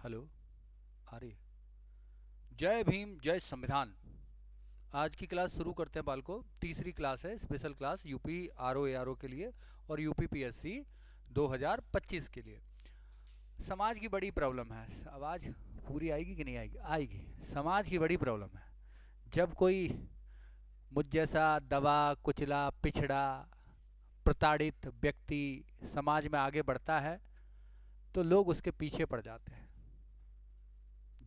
Hello. आ रही है। जय भीम जय संविधान। आज की क्लास शुरू करते हैं बालको। तीसरी क्लास है, special class UP R O A R O के लिए और यूपी पी एस सी 2025 के लिए। समाज की बड़ी प्रॉब्लम है। आवाज़ पूरी आएगी कि नहीं आएगी? आएगी। समाज की बड़ी प्रॉब्लम है। जब कोई मुझ जैसा दबा कुचला पिछड़ा प्रताड़ित व्यक्ति समाज में आगे बढ़ता है तो लोग उसके पीछे पड़ जाते हैं।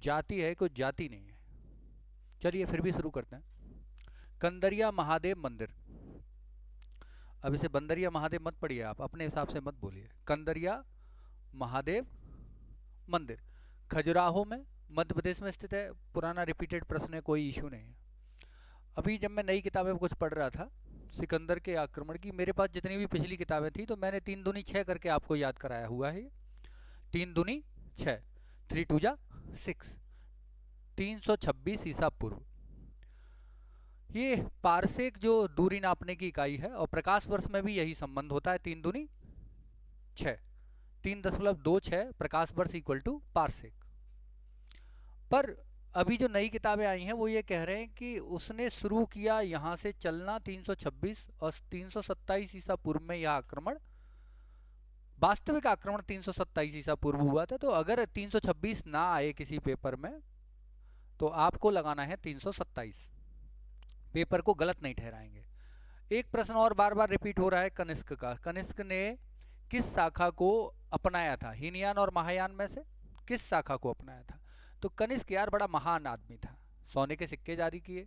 जाति है, कोई जाति नहीं है। चलिए फिर भी शुरू करते हैं। कंदरिया महादेव मंदिर। अब इसे बंदरिया महादेव मत पढ़िए, आप अपने हिसाब से मत बोलिए। कंदरिया महादेव मंदिर खजुराहो में मध्य प्रदेश में स्थित है। पुराना रिपीटेड प्रश्न है, कोई इशू नहीं है। अभी जब मैं नई किताबें कुछ पढ़ रहा था सिकंदर के आक्रमण की, मेरे पास जितनी भी पिछली किताबें थी तो मैंने 3 दूनी 6 करके आपको याद कराया हुआ है। 3 दूनी 6, 3 टू जा 6, 326 ईसा पूर्व। ये पारसेक जो दूरी नापने की इकाई है और प्रकाश वर्ष में भी यही संबंध होता है। 3 दूनी 6, 3.26 प्रकाश वर्ष इक्वल टू पारसेक। पर अभी जो नई किताबें आई हैं वो ये कह रहे हैं कि उसने शुरू किया यहाँ से चलना 326 और 327 ईसा पूर्व में यह आक्रमण, वास्तविक आक्रमण 327 ईसा पूर्व हुआ था। तो अगर 326 ना आए किसी पेपर में तो आपको लगाना है 327। पेपर को गलत नहीं ठहराएंगे। एक प्रश्न और बार बार रिपीट हो रहा है कनिष्क का। कनिष्क ने किस शाखा को अपनाया था? हीनयान और महायान में से किस शाखा को अपनाया था? तो कनिष्क यार बड़ा महान आदमी था। सोने के सिक्के जारी किए,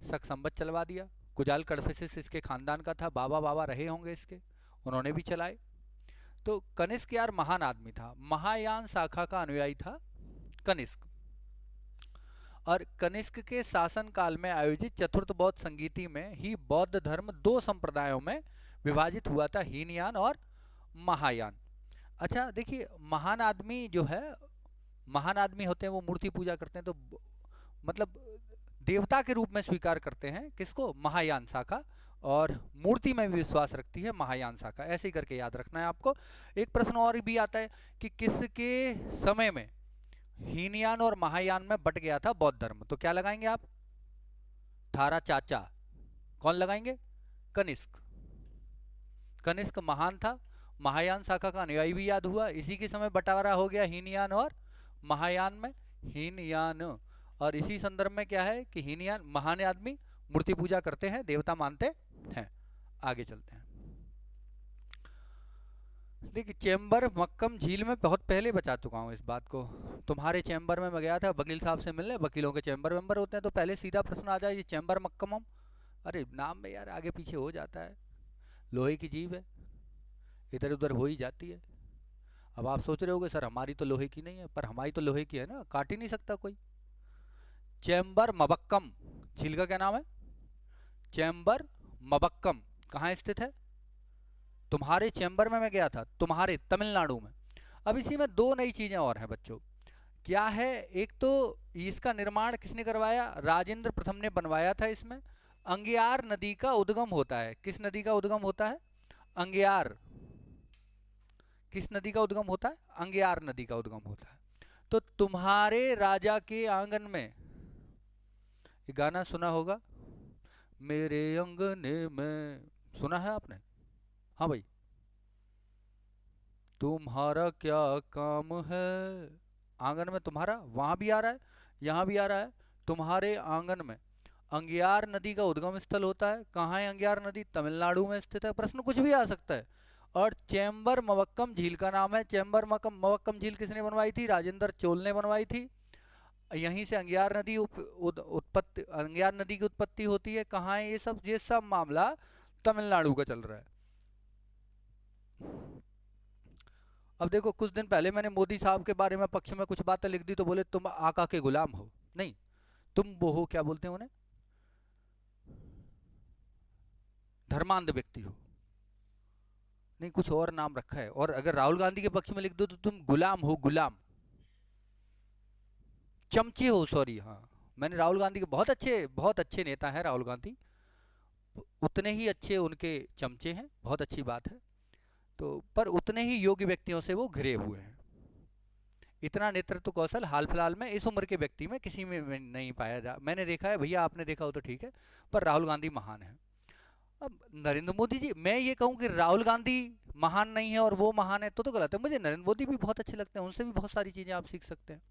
शक संबत चलवा दिया। कुजाल कड़फिसिस इसके खानदान का था, बाबा बाबा रहे होंगे इसके, उन्होंने भी चलाए। तो कनिष्क यार महान आदमी था। महायान शाखा का अनुयायी था कनिष्क। और कनिष्क के शासन काल में आयोजित चतुर्थ बौद्ध संगीति में ही बौद्ध धर्म 2 संप्रदायों में विभाजित हुआ था, हीनयान और महायान। अच्छा देखिए, महान आदमी जो है, महान आदमी होते हैं वो मूर्ति पूजा करते हैं, तो मतलब देवता के रूप में स्वीकार करते हैं किसको? महायान शाखा। और मूर्ति में भी विश्वास रखती है महायान शाखा। ऐसे ही करके याद रखना है आपको। एक प्रश्न और भी आता है कि किसके समय में हीनयान और महायान में बट गया था बौद्ध धर्म? तो क्या लगाएंगे आप? थारा चाचा। कौन लगाएंगे? कनिष्क। कनिष्क महान था, महायान शाखा का अनुयायी भी याद हुआ, इसी के समय बंटवारा हो गया हीनयान और महायान में। हीनयान, और इसी संदर्भ में क्या है कि हीनयान महान आदमी, मूर्ति पूजा करते हैं, देवता मानते हैं। आगे चलते हैं। देखिए, चैम्बर मक्कम झील में बहुत पहले बचा चुका हूँ इस बात को। तुम्हारे चैम्बर में मैं गया था वकील साहब से मिलने, वकीलों के चैम्बर मेंबर होते हैं, तो पहले सीधा प्रश्न आ जाए ये चैम्बर मक्कम। अरे नाम में यार आगे पीछे हो जाता है। लोहे की जीव है, इधर उधर हो ही जाती है। अब आप सोच रहे होगे सर हमारी तो लोहे की नहीं है, पर हमारी तो लोहे की है ना, काट ही नहीं सकता कोई। चैम्बर मबक्कम झील का क्या नाम है? चैम्बर मबक्कम कहाँ स्थित है? तुम्हारे चैम्बर में मैं गया था, तुम्हारे तमिलनाडु में। अब इसी में 2 नई चीजें और हैं बच्चों। क्या है? एक तो इसका निर्माण किसने करवाया? राजेंद्र प्रथम ने बनवाया था। इसमें अंगियार नदी का उद्गम होता है। किस नदी का उद्गम होता है? अंगियार। किस नदी का उद्गम होता है? अंगियार नदी का उद्गम होता है। तो तुम्हारे राजा के आंगन में, ये गाना सुना होगा, मेरे अंगने में, सुना है आपने? हाँ भाई। तुम्हारा क्या काम है आंगन में तुम्हारा, वहां भी आ रहा है, यहां भी आ रहा है। तुम्हारे आंगन में अंगियार नदी का उद्गम स्थल होता है। कहाँ है अंगियार नदी? तमिलनाडु में स्थित है। प्रश्न कुछ भी आ सकता है। और चैम्बर मवक्कम झील का नाम है। चैम्बर मवक्कम झील किसने बनवाई थी? राजेंद्र चोल ने बनवाई थी। यहीं से अंगियार नदी उत्पत्ति, अंगियार नदी की उत्पत्ति होती है। कहाँ है ये सब मामला तमिलनाडु का चल रहा है। अब देखो, कुछ दिन पहले मैंने मोदी साहब के बारे में पक्ष में कुछ बातें लिख दी तो बोले तुम आका के गुलाम हो। नहीं, तुम वो हो, क्या बोलते हैं उन्हें, धर्मांध व्यक्ति हो। नहीं, कुछ और नाम रखा है। और अगर राहुल गांधी के पक्ष में लिख दो तो तुम गुलाम हो, गुलाम, चमचे हो। सॉरी, हाँ, मैंने राहुल गांधी के बहुत अच्छे नेता हैं राहुल गांधी, उतने ही अच्छे उनके चमचे हैं, बहुत अच्छी बात है। तो पर उतने ही योग्य व्यक्तियों से वो घिरे हुए हैं। इतना नेतृत्व कौशल हाल फिलहाल में इस उम्र के व्यक्ति में किसी में नहीं पाया जा, मैंने देखा है, भैया आपने देखा हो तो ठीक है, पर राहुल गांधी महान है। अब नरेंद्र मोदी जी, मैं ये कहूं कि राहुल गांधी महान नहीं है और वो महान है तो गलत है। मुझे नरेंद्र मोदी भी बहुत अच्छे लगते हैं, उनसे भी बहुत सारी चीजें आप सीख सकते हैं।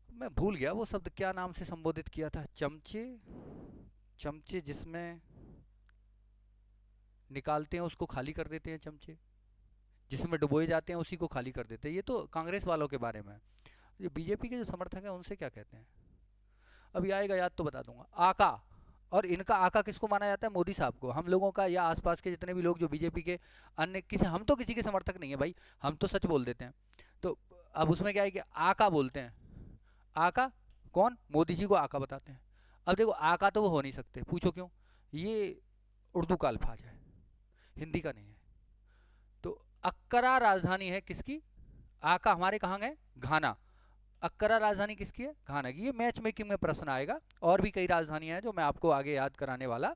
मैं भूल गया वो शब्द क्या नाम से संबोधित किया था, चमचे, चमचे जिसमें निकालते हैं उसको खाली कर देते हैं, चमचे जिसमें डुबोए जाते हैं उसी को खाली कर देते हैं। ये तो कांग्रेस वालों के बारे में। ये बीजेपी के जो समर्थक हैं उनसे क्या कहते हैं, अभी आएगा याद तो बता दूंगा। आका, और इनका आका किसको माना जाता है, मोदी साहब को। हम लोगों का या आसपास के जितने भी लोग जो बीजेपी के अन्य किसी, हम तो किसी के समर्थक नहीं है भाई, हम तो सच बोल देते हैं। तो अब उसमें क्या है कि आका बोलते हैं, आका कौन, मोदी जी को आका बताते हैं। अब देखो आका तो वो हो नहीं सकते, पूछो क्यों, ये उर्दू का अल्फाज है, हिंदी का नहीं है। तो अक्करा राजधानी है किसकी, आका हमारे कहाँ गए, घाना। अक्करा राजधानी किसकी है, घाना की। ये मैच मेकिंग में प्रश्न आएगा, और भी कई राजधानियां हैं जो मैं आपको आगे याद कराने वाला